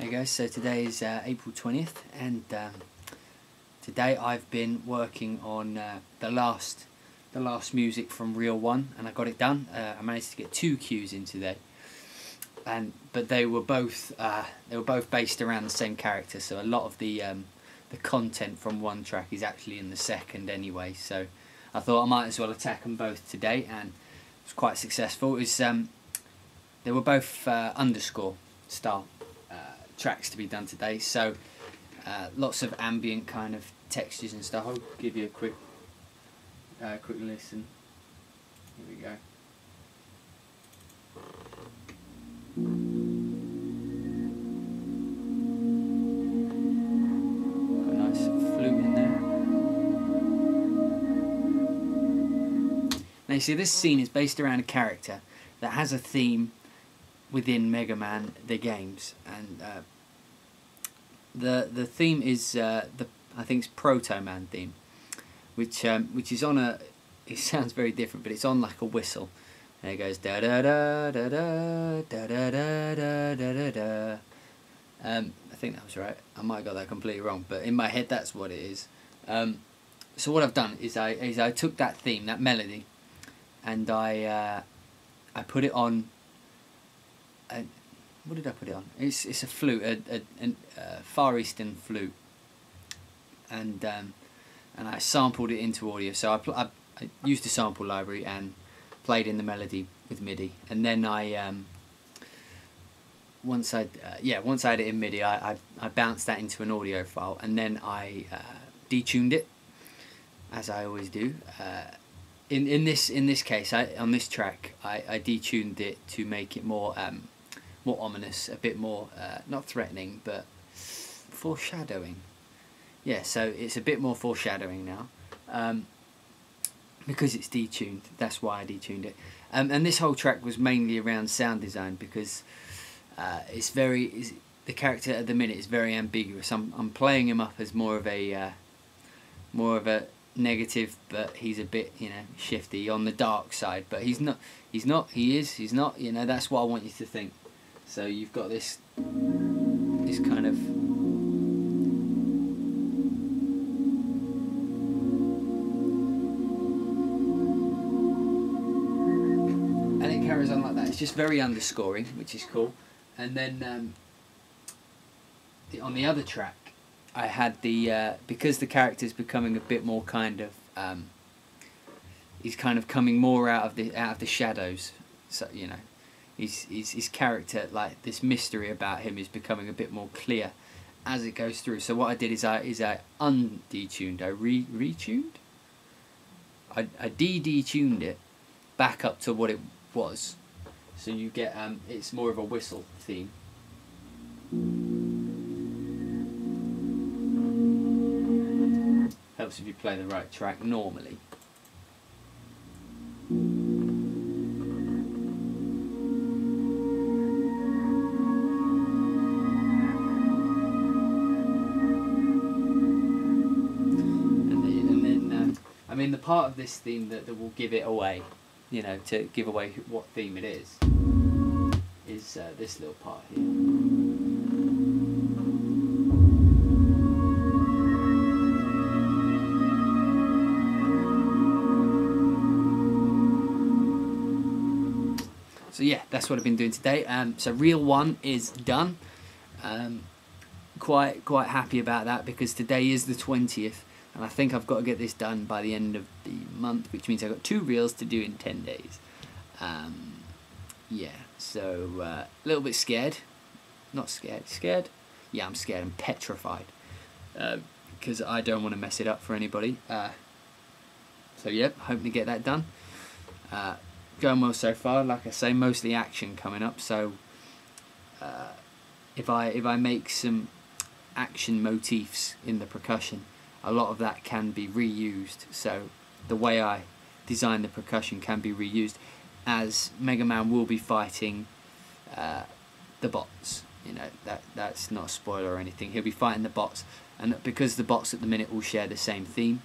Hey guys, so today is April 20th, and today I've been working on the last music from Reel 1, and I got it done. I managed to get 2 cues in today, but they were both based around the same character. So a lot of the content from one track is actually in the second anyway. So I thought I might as well attack them both today, and it was quite successful. It was they were both underscore style tracks to be done today, so lots of ambient kind of textures and stuff. I'll give you a quick listen. Here we go. Got a nice flute in there. Now you see, this scene is based around a character that has a theme within Mega Man the games, and the theme is I think it's Proto Man theme, which is on a, it sounds very different, but it's on like a whistle, and it goes da da da da da da da da da da da. I think that was right. I might have got that completely wrong, but in my head that's what it is. So what I've done is I took that theme, that melody, and I put it on. What did I put it on? It's a flute, a Far Eastern flute, and I sampled it into audio. So I used a sample library and played in the melody with MIDI, and then once I had it in MIDI, I bounced that into an audio file, and then I detuned it, as I always do. In this case, on this track, I detuned it to make it more ominous, a bit more not threatening, but foreshadowing. Yeah, so it's a bit more foreshadowing now, because it's detuned. That's why I detuned it. And this whole track was mainly around sound design, because the character at the minute is very ambiguous. I'm playing him up as more of a negative, but he's a bit, shifty on the dark side. But he's not. He is. He's not. That's what I want you to think. So you've got this kind of, and it carries on like that. It's just very underscoring, which is cool. And then on the other track, I had because the character's becoming a bit more kind of, he's kind of coming more out of the shadows. So his character, like this mystery about him, is becoming a bit more clear as it goes through. So what I did is I undetuned, I retuned, I de-detuned it back up to what it was. So you get it's more of a whistle theme. Helps if you play the right track normally. I mean, the part of this theme that will give it away, to give away what theme it is this little part here. So yeah, that's what I've been doing today. So Reel 1 is done. Quite happy about that, because today is the 20th. And I think I've got to get this done by the end of the month, which means I've got 2 reels to do in 10 days. Yeah, so a little bit scared. Not scared. Scared? Yeah, I'm scared. I'm petrified. Because I don't want to mess it up for anybody. So yeah, hoping to get that done. Going well so far. Like I say, mostly action coming up. So if I make some action motifs in the percussion, a lot of that can be reused. So the way I design the percussion can be reused, as Mega Man will be fighting the bots. That's not a spoiler or anything. He'll be fighting the bots, and because the bots at the minute all share the same theme,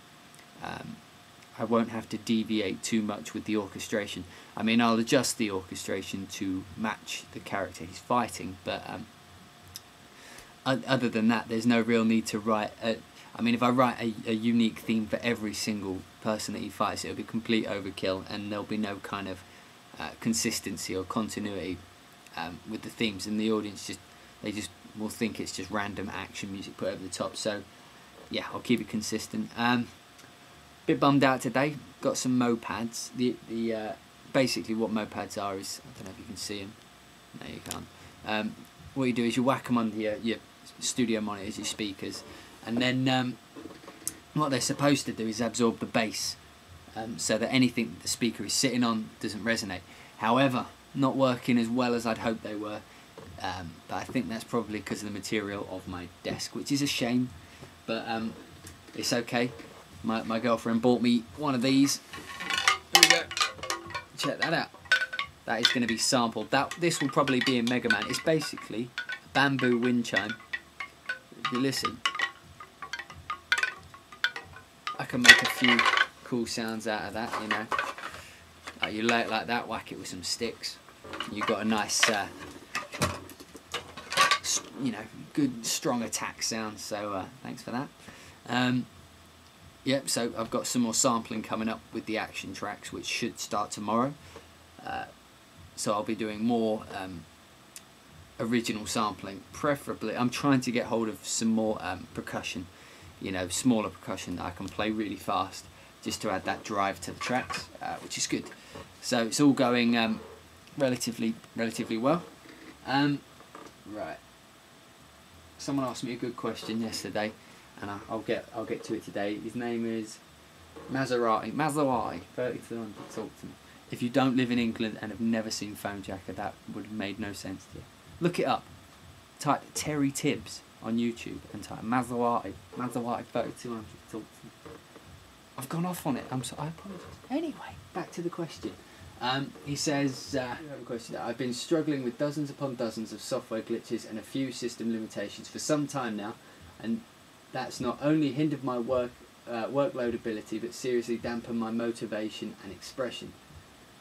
I won't have to deviate too much with the orchestration. I mean, I'll adjust the orchestration to match the character he's fighting, but other than that, there's no real need to write. I mean, if I write a unique theme for every single person that he fights, it'll be complete overkill, and there'll be no kind of consistency or continuity with the themes, and the audience they just will think it's just random action music put over the top. So yeah, I'll keep it consistent. Bit bummed out today. Got some mopads. Basically what mopads are is, I don't know if you can see them. No, you can't. What you do is you whack them under your studio monitors, your speakers, and then what they're supposed to do is absorb the bass, so that anything the speaker is sitting on doesn't resonate. However, not working as well as I'd hoped they were, but I think that's probably because of the material of my desk, which is a shame, but it's okay. My girlfriend bought me one of these. Here we go. Check that out. That is going to be sampled. This will probably be in Mega Man. It's basically a bamboo wind chime. If you listen, I can make a few cool sounds out of that, you know. Like you lay it like that, whack it with some sticks, you've got a nice, you know, good strong attack sound. So thanks for that. Yep, so I've got some more sampling coming up with the action tracks, which should start tomorrow. So I'll be doing more original sampling, preferably. I'm trying to get hold of some more percussion, you know, smaller percussion that I can play really fast, just to add that drive to the tracks, which is good. So it's all going relatively well. Right. Someone asked me a good question yesterday, and I'll get to it today. His name is Maserati 3200. Talk to me. If you don't live in England and have never seen Phone Jacker, that would have made no sense to you. Look it up. Type Terry Tibbs on YouTube and type Maserati 3200. Talk to me. I've gone off on it. I apologise. Anyway, back to the question. He says, I've been struggling with dozens upon dozens of software glitches and a few system limitations for some time now, and that's not only hindered my workload ability, but seriously dampened my motivation and expression.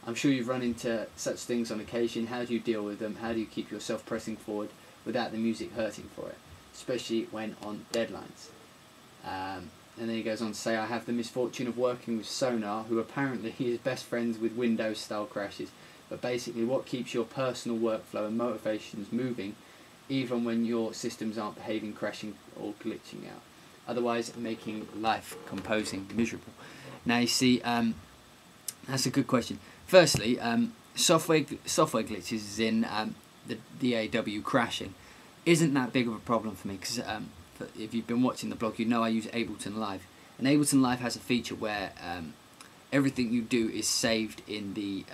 I'm sure you've run into such things on occasion. How do you deal with them? How do you keep yourself pressing forward without the music hurting for it, especially when on deadlines? And then he goes on to say, I have the misfortune of working with Sonar, who apparently he is best friends with Windows style crashes, but basically what keeps your personal workflow and motivations moving even when your systems aren't behaving, crashing or glitching out, otherwise making life composing miserable? Now you see, that's a good question. Firstly, software glitches in the DAW crashing isn't that big of a problem for me, because if you've been watching the blog, you know I use Ableton Live, and Ableton Live has a feature where everything you do is saved in the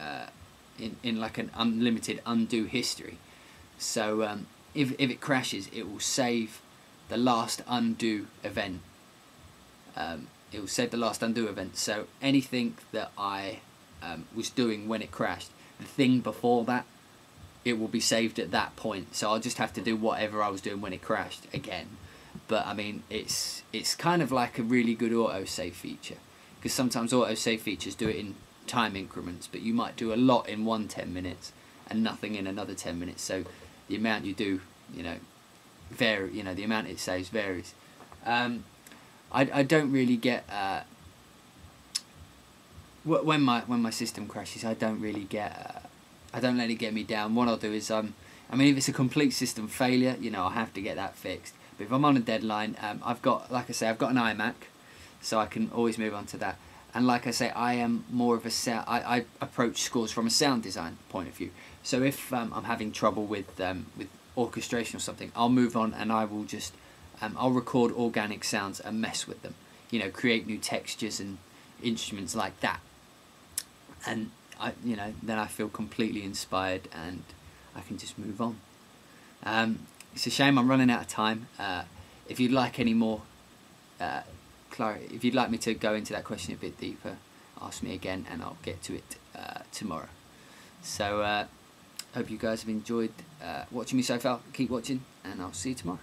in like an unlimited undo history. So if it crashes, it will save the last undo event. It will save the last undo event. So anything that I was doing when it crashed, the thing before that, it will be saved at that point. So I'll just have to do whatever I was doing when it crashed again. But I mean, it's kind of like a really good autosave feature, because sometimes autosave features do it in time increments, but you might do a lot in 10 minutes and nothing in another 10 minutes. So the amount you do, you know, the amount it saves varies. I don't really get when my system crashes. I don't really get I don't let it get me down. What I'll do is I mean, if it's a complete system failure, you know, I'll have to get that fixed. But if I'm on a deadline, I've got, like I say, I've got an iMac, so I can always move on to that. And like I say, I am more of a sound. I approach scores from a sound design point of view. So if I'm having trouble with orchestration or something, I'll move on and I will just I'll record organic sounds and mess with them. You know, create new textures and instruments like that. And then I feel completely inspired and I can just move on. It's a shame I'm running out of time. If you'd like any more clarity, if you'd like me to go into that question a bit deeper, ask me again and I'll get to it tomorrow. So hope you guys have enjoyed watching me so far. Keep watching and I'll see you tomorrow.